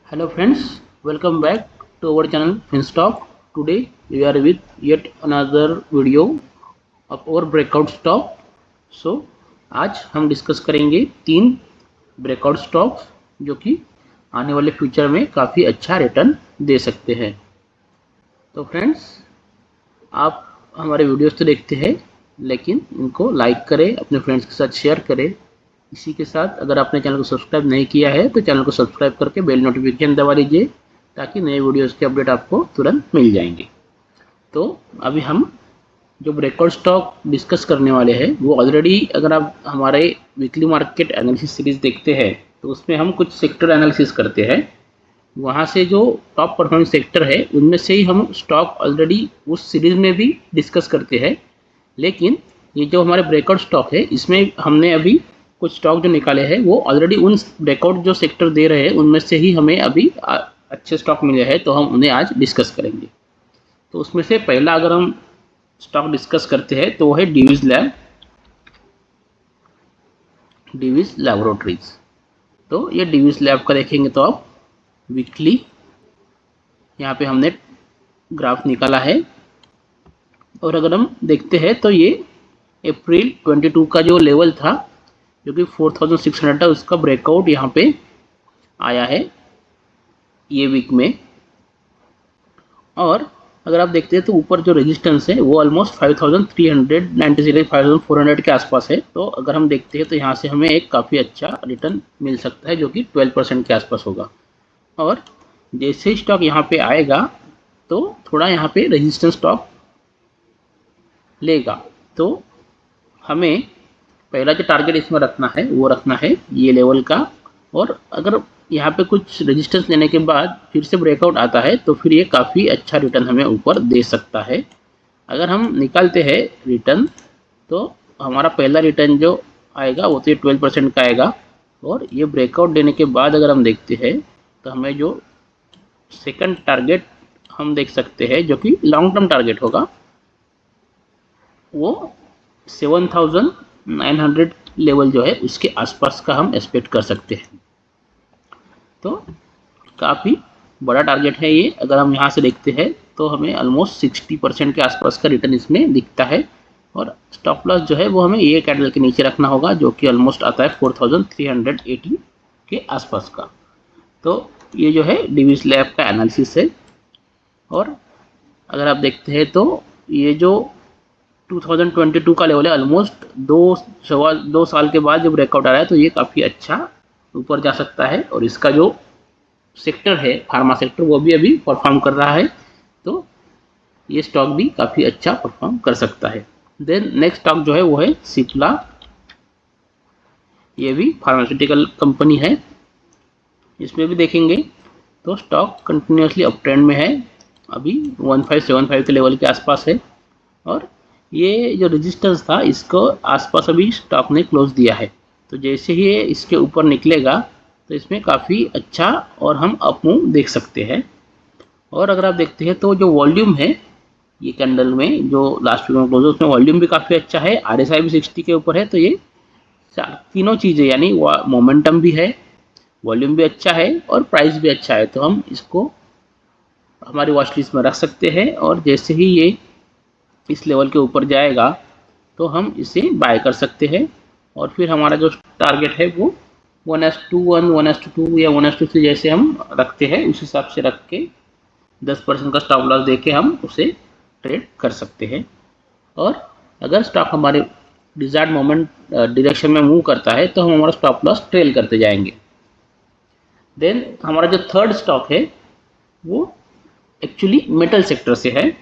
Hello friends, welcome back to our channel FinStock. Today we are with yet another video of our breakout stock. So आज हम discuss करेंगे 3 breakout stocks जो कि आने वाले future में काफ़ी अच्छा रिटर्न दे सकते हैं। तो फ्रेंड्स, आप हमारे वीडियोस तो देखते हैं, लेकिन इनको लाइक करें, अपने फ्रेंड्स के साथ शेयर करें। इसी के साथ अगर आपने चैनल को सब्सक्राइब नहीं किया है तो चैनल को सब्सक्राइब करके बेल नोटिफिकेशन दबा दीजिए ताकि नए वीडियोस के अपडेट आपको तुरंत मिल जाएंगे। तो अभी हम जो ब्रेकआउट स्टॉक डिस्कस करने वाले हैं वो ऑलरेडी, अगर आप हमारे वीकली मार्केट एनालिसिस सीरीज देखते हैं तो उसमें हम कुछ सेक्टर एनालिसिस करते हैं। वहाँ से जो टॉप परफॉर्मिंग सेक्टर है उनमें से ही हम स्टॉक ऑलरेडी उस सीरीज में भी डिस्कस करते हैं। लेकिन ये जो हमारे ब्रेकआउट स्टॉक है इसमें हमने अभी कुछ स्टॉक जो निकाले हैं वो ऑलरेडी उन ब्रेकआउट जो सेक्टर दे रहे हैं उनमें से ही हमें अभी अच्छे स्टॉक मिले हैं, तो हम उन्हें आज डिस्कस करेंगे। तो उसमें से पहला अगर हम स्टॉक डिस्कस करते हैं तो वो है डिवीज लैबोरेटरीज। तो ये डिवीज लैब का देखेंगे तो आप वीकली यहाँ पे हमने ग्राफ निकाला है, और अगर हम देखते हैं तो ये अप्रैल 22 का जो लेवल था जो कि 4600 था, उसका ब्रेकआउट यहाँ पे आया है ये वीक में। और अगर आप देखते हैं तो ऊपर जो रेजिस्टेंस है वो ऑलमोस्ट 5396 5400 के आसपास है। तो अगर हम देखते हैं तो यहाँ से हमें एक काफ़ी अच्छा रिटर्न मिल सकता है जो कि 12% के आसपास होगा। और जैसे स्टॉक यहाँ पे आएगा तो थोड़ा यहाँ पे रेजिस्टेंस स्टॉक लेगा, तो हमें पहला जो टारगेट इसमें रखना है वो रखना है ये लेवल का। और अगर यहाँ पे कुछ रेजिस्टेंस लेने के बाद फिर से ब्रेकआउट आता है तो फिर ये काफ़ी अच्छा रिटर्न हमें ऊपर दे सकता है। अगर हम निकालते हैं रिटर्न तो हमारा पहला रिटर्न जो आएगा वो तो ये 12% का आएगा। और ये ब्रेकआउट देने के बाद अगर हम देखते हैं तो हमें जो सेकंड टारगेट हम देख सकते हैं जो कि लॉन्ग टर्म टारगेट होगा वो 7900 लेवल जो है उसके आसपास का हम एक्सपेक्ट कर सकते हैं। तो काफ़ी बड़ा टारगेट है ये। अगर हम यहाँ से देखते हैं तो हमें ऑलमोस्ट 60% के आसपास का रिटर्न इसमें दिखता है। और स्टॉप लॉस जो है वो हमें ये कैंडल के नीचे रखना होगा जो कि ऑलमोस्ट आता है 4380 के आसपास का। तो ये जो है डिवीज लैब का एनालिसिस है। और अगर आप देखते हैं तो ये जो 2022 का लेवल है, ऑलमोस्ट 2 साल के बाद जब ब्रेकआउट आ रहा है तो ये काफ़ी अच्छा ऊपर जा सकता है। और इसका जो सेक्टर है फार्मा सेक्टर वो भी अभी परफॉर्म कर रहा है, तो ये स्टॉक भी काफ़ी अच्छा परफॉर्म कर सकता है। देन नेक्स्ट स्टॉक जो है वो है सिप्ला। ये भी फार्मास्यूटिकल कंपनी है। इसमें भी देखेंगे तो स्टॉक कंटिन्यूसली अप ट्रेंड में है, अभी 1575 के लेवल के आसपास है। और ये जो रेजिस्टेंस था इसको आसपास अभी स्टॉक ने क्लोज दिया है, तो जैसे ही ये इसके ऊपर निकलेगा तो इसमें काफ़ी अच्छा और हम अप मूव देख सकते हैं। और अगर आप देखते हैं तो जो वॉल्यूम है ये कैंडल में जो लास्ट वीक में क्लोज है उसमें वॉल्यूम भी काफ़ी अच्छा है, RSI भी 60 के ऊपर है। तो ये तीनों चीज़ें यानी मोमेंटम भी है, वॉल्यूम भी अच्छा है और प्राइस भी अच्छा है, तो हम इसको हमारी वॉच लिस्ट में रख सकते हैं। और जैसे ही ये इस लेवल के ऊपर जाएगा तो हम इसे बाय कर सकते हैं। और फिर हमारा जो टारगेट है वो 1:1, 1:2 या 1:3 जैसे हम रखते हैं उस हिसाब से रख के 10% का स्टॉप लॉस दे के हम उसे ट्रेड कर सकते हैं। और अगर स्टॉक हमारे डिजायर्ड मोमेंट डायरेक्शन में मूव करता है तो हम हमारा स्टॉप लॉस ट्रेल करते जाएंगे। देन हमारा जो थर्ड स्टॉक है वो एक्चुअली मेटल सेक्टर से है,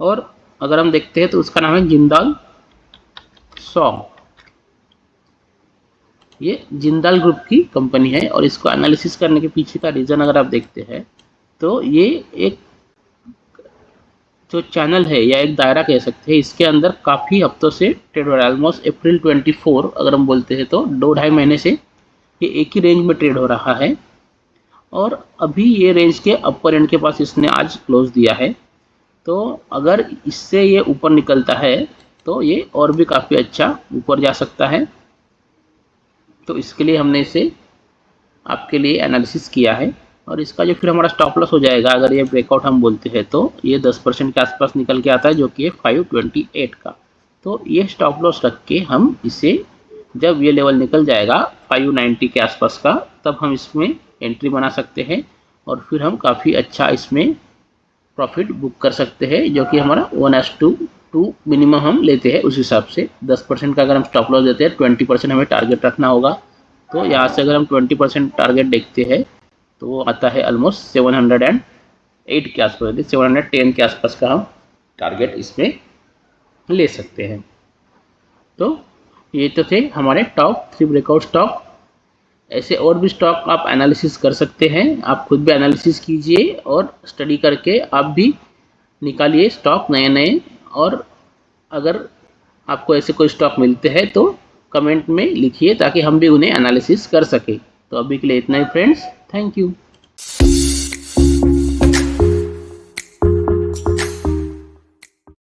और अगर हम देखते हैं तो उसका नाम है जिंदाल सॉ। ये जिंदाल ग्रुप की कंपनी है। और इसको एनालिसिस करने के पीछे का रीज़न अगर आप देखते हैं तो ये एक जो चैनल है या एक दायरा कह सकते हैं, इसके अंदर काफ़ी हफ्तों से ट्रेड हो रहा है। ऑलमोस्ट अप्रैल 24 अगर हम बोलते हैं तो 2-2.5 महीने से ये एक ही रेंज में ट्रेड हो रहा है। और अभी ये रेंज के अपर एंड के पास इसने आज क्लोज दिया है। तो अगर इससे ये ऊपर निकलता है तो ये और भी काफ़ी अच्छा ऊपर जा सकता है। तो इसके लिए हमने इसे आपके लिए एनालिसिस किया है। और इसका जो फिर हमारा स्टॉप लॉस हो जाएगा, अगर ये ब्रेकआउट हम बोलते हैं तो ये 10% के आसपास निकल के आता है, जो कि है 528 का। तो ये स्टॉप लॉस रख के हम इसे, जब ये लेवल निकल जाएगा 590 के आसपास का, तब हम इसमें एंट्री बना सकते हैं और फिर हम काफ़ी अच्छा इसमें प्रॉफिट बुक कर सकते हैं, जो कि हमारा 1:2 मिनिमम हम लेते हैं। उस हिसाब से 10% का अगर हम स्टॉप लॉस देते हैं, 20% हमें टारगेट रखना होगा। तो यहाँ से अगर हम 20% टारगेट देखते हैं तो वो आता है ऑलमोस्ट 708 के आसपास, 710 के आसपास का हम टारगेट इसमें ले सकते हैं। तो ये तो थे हमारे टॉप 3 ब्रेकआउट स्टॉक। ऐसे और भी स्टॉक आप एनालिसिस कर सकते हैं, आप खुद भी एनालिसिस कीजिए और स्टडी करके आप भी निकालिए स्टॉक नए नए। और अगर आपको ऐसे कोई स्टॉक मिलते हैं तो कमेंट में लिखिए, ताकि हम भी उन्हें एनालिसिस कर सकें। तो अभी के लिए इतना ही फ्रेंड्स, थैंक यू।